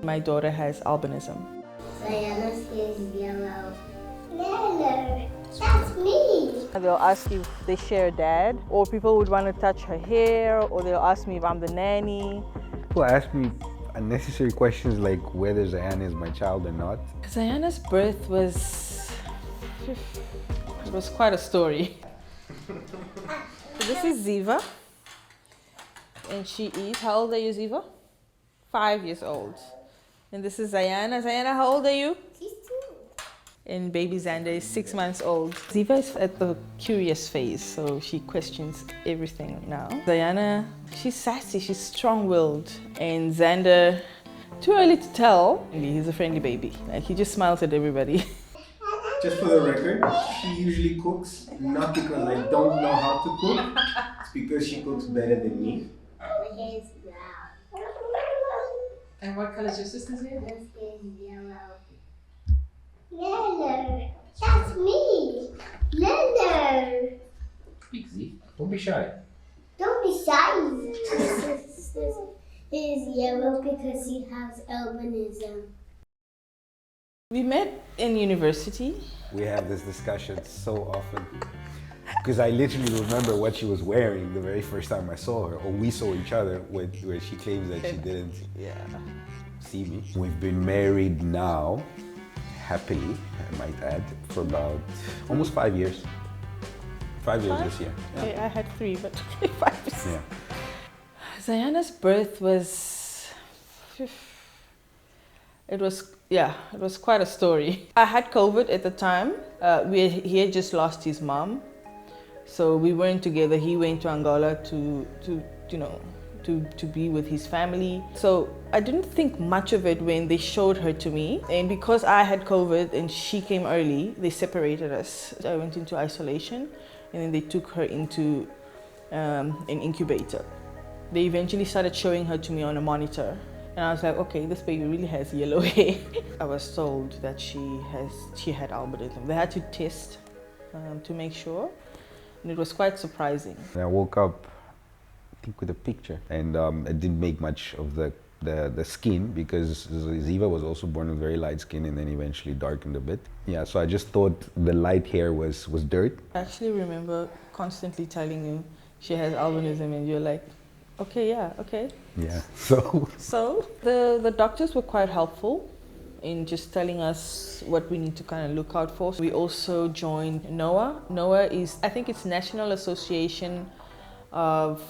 My daughter has albinism. Diana's skin is yellow. Yellow. That's me. They'll ask if they share a dad, or people would want to touch her hair, or they'll ask me if I'm the nanny. People ask me unnecessary questions like whether Zana is my child or not. Zana's birth was quite a story. So this is Ziva, and she is, how old are you, Ziva? 5 years old. And this is Zana. Zana, how old are you? She's 2. And baby Xander is 6 months old. Ziva is at the curious phase, so she questions everything now. Diana, she's sassy, she's strong-willed. And Xander, too early to tell. He's a friendly baby. Like, he just smiles at everybody. Just for the record, she usually cooks, not because I don't know how to cook, it's because she cooks better than me. My hair is brown. And what color is your sister's hair? My skin is yellow. Yellow. That's me. Yellow. Speak, Z. Don't be shy. Don't be shy. Is yellow because she has albinism. We met in university. We have this discussion so often because I literally remember what she was wearing the very first time I saw her, or we saw each other, where she claims that she didn't see me. We've been married now, happily, I might add, for about almost 5 years. 5 years this year. Yeah. Okay, I had 3, but 5 years. Yeah. Zayana's birth was, it was quite a story. I had COVID at the time. He had just lost his mom, so we weren't together. He went to Angola to be with his family. So I didn't think much of it when they showed her to me. And because I had COVID and she came early, they separated us. I went into isolation, and then they took her into an incubator. They eventually started showing her to me on a monitor. And I was like, okay, this baby really has yellow hair. I was told that she had albinism. They had to test to make sure, and it was quite surprising. And I woke up, I think, with a picture, and it didn't make much of the skin, because Ziva was also born with very light skin and then eventually darkened a bit. Yeah, so I just thought the light hair was dirt. I actually remember constantly telling you she has albinism, and you're like, okay, yeah, okay. Yeah, so the doctors were quite helpful in just telling us what we need to kind of look out for. We also joined NOAA. NOAA is, I think it's National Association of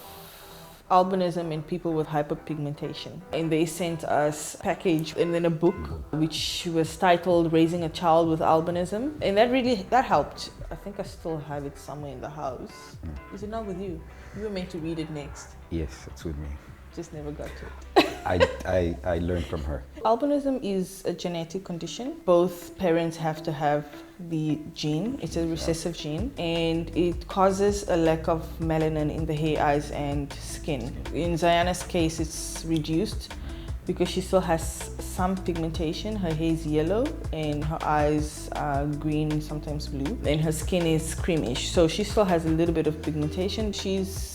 Albinism in people with hyperpigmentation. And they sent us a package and then a book which was titled Raising a Child with Albinism. And that helped. I think I still have it somewhere in the house. Is it not with you? You were meant to read it next. yes, it's with me. Just never got to it. I learned from her. Albinism is a genetic condition. Both parents have to have the gene. It's a recessive gene, and it causes a lack of melanin in the hair, eyes, and skin. In Zayana's case, it's reduced because she still has some pigmentation. Her hair is yellow and her eyes are green, sometimes blue, and her skin is creamish. So she still has a little bit of pigmentation. She's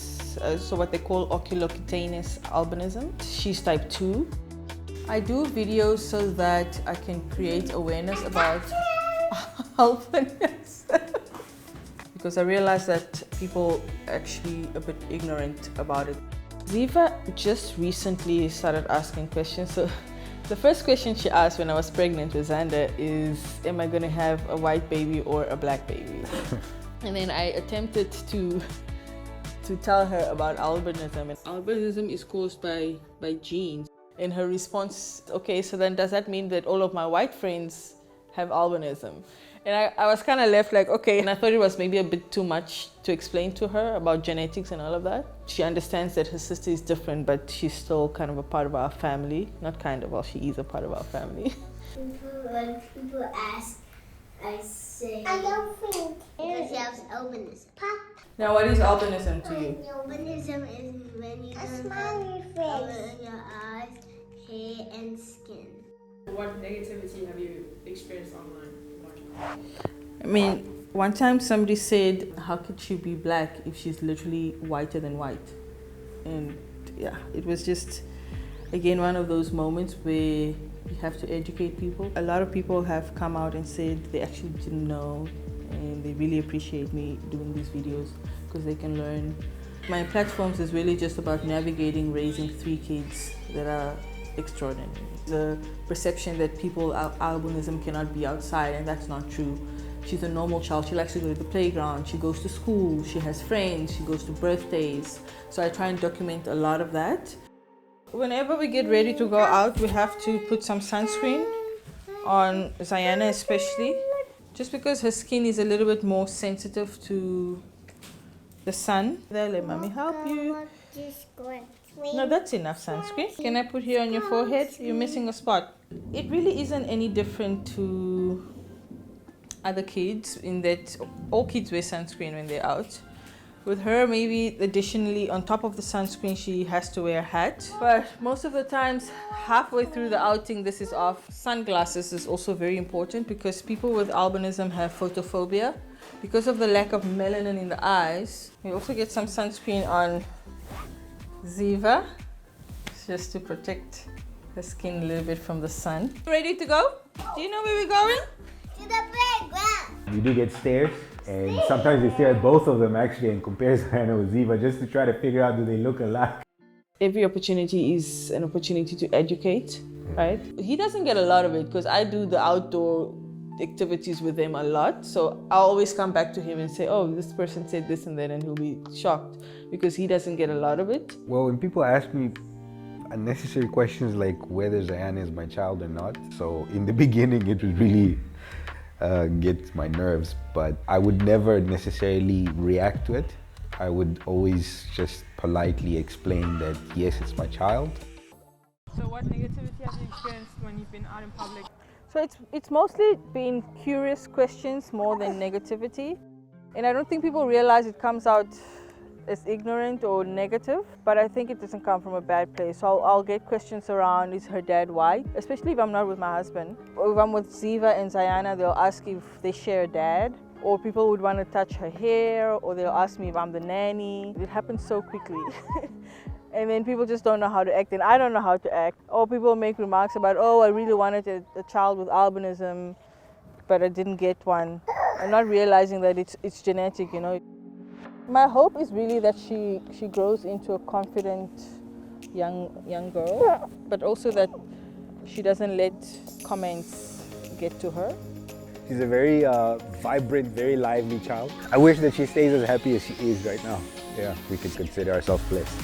so what they call oculocutaneous albinism. She's type 2. I do videos so that I can create awareness about albinism because I realize that people are actually a bit ignorant about it. Ziva just recently started asking questions. So the first question she asked when I was pregnant with Xander is, am I going to have a white baby or a black baby? And then I attempted to tell her about albinism. And albinism is caused by genes. And her response, okay, so then does that mean that all of my white friends have albinism? And I was kind of left like, okay. And I thought it was maybe a bit too much to explain to her about genetics and all of that. She understands that her sister is different, but she's still kind of a part of our family. Not kind of, well, she is a part of our family. When people ask, I say, I don't think. Because she has albinism. Now, what is albinism to you? Albinism is when you don't have color in your eyes, hair, and skin. What negativity have you experienced online? I mean, one time somebody said, how could she be black if she's literally whiter than white? And yeah, it was just, again, one of those moments where you have to educate people. A lot of people have come out and said they actually didn't know, and they really appreciate me doing these videos because they can learn. My platforms is really just about navigating raising 3 kids that are extraordinary. The perception that people with albinism cannot be outside, and that's not true. She's a normal child. She likes to go to the playground, she goes to school, she has friends, she goes to birthdays. So I try and document a lot of that. Whenever we get ready to go out, we have to put some sunscreen on Zana especially, just because her skin is a little bit more sensitive to the sun. There, let mommy help you. No, that's enough sunscreen. Can I put here on your forehead? You're missing a spot. It really isn't any different to other kids in that all kids wear sunscreen when they're out. With her, maybe additionally on top of the sunscreen, she has to wear a hat. But most of the times, halfway through the outing, this is off. Sunglasses is also very important because people with albinism have photophobia. Because of the lack of melanin in the eyes, we also get some sunscreen on Ziva, just to protect her skin a little bit from the sun. Ready to go? Do you know where we're going? To the playground. We do get stares, and sometimes they stare at both of them actually and compare Zana with Ziva just to try to figure out do they look alike. Every opportunity is an opportunity to educate, right? He doesn't get a lot of it because I do the outdoor activities with him a lot. So I always come back to him and say, oh, this person said this and that, and he'll be shocked because he doesn't get a lot of it. Well, when people ask me unnecessary questions like whether Zana is my child or not, so in the beginning it was really get my nerves, but I would never necessarily react to it. I would always just politely explain that yes, it's my child. So what negativity have you experienced when you've been out in public? So it's mostly been curious questions more than negativity. And I don't think people realize it comes out as ignorant or negative, but I think it doesn't come from a bad place. So I'll get questions around, is her dad white? Especially if I'm not with my husband. Or if I'm with Ziva and Zana, they'll ask if they share a dad. Or people would want to touch her hair, or they'll ask me if I'm the nanny. It happens so quickly. And then people just don't know how to act, and I don't know how to act. Or people make remarks about, oh, I really wanted a child with albinism, but I didn't get one. I'm not realizing that it's genetic, you know. My hope is really that she grows into a confident young girl, but also that she doesn't let comments get to her. She's a very vibrant, very lively child. I wish that she stays as happy as she is right now. Yeah, we could consider ourselves blessed.